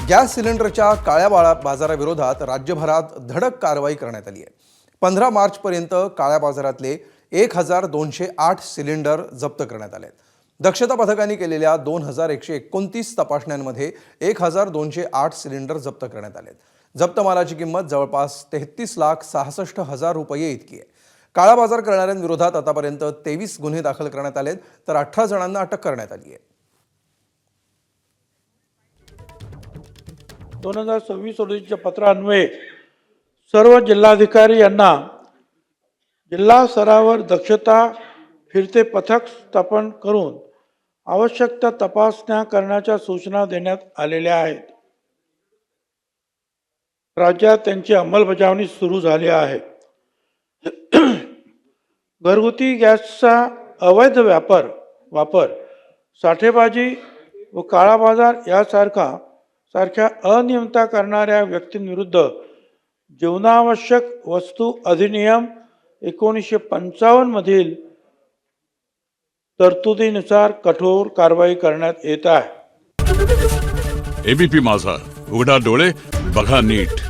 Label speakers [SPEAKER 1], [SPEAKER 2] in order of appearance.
[SPEAKER 1] Gas सिलेंडरच्या काळ्या बाजाराविरोधात राज्यभरात धडक कारवाई करण्यात आली आहे। 15 मार्चपर्यंत काळ्या बाजारातले 1208 सिलेंडर जप्त करण्यात आले। दक्षता पथकाने केलेल्या 2129 तपासण्यांमध्ये 1208 सिलेंडर जप्त करण्यात आले। जप्त मालाची किंमत जवळपास 33,66,000 रुपये इतकी आहे। काळा बाजार करणाऱ्यांविरोधात आतापर्यंत 23 गुन्हे दाखल करण्यात आले तर 18 जणांना अटक करण्यात आली आहे।
[SPEAKER 2] 2026-27 पत्रान्वये सर्व जिल्हाधिकारी यांना जिल्हा स्तरावर दक्षता फिरते पथक स्थापन करून आवश्यक त्या तपासण्या करण्याच्या सूचना देण्यात आलेल्या आहेत। राज्यात त्यांची अंमलबजावणी सुरू झाली आहे। घरगुती गॅसचा अवैध वापर, साठेबाजी व काळा बाजार यासारख्या अनियमितता करणाऱ्या व्यक्तींविरुद्ध जीवनावश्यक वस्तू अधिनियम 1955 मधील तरतुदीनुसार कठोर कारवाई करण्यात येत आहे।
[SPEAKER 3] एबीपी माझा, उघडा डोळे बघा नीट।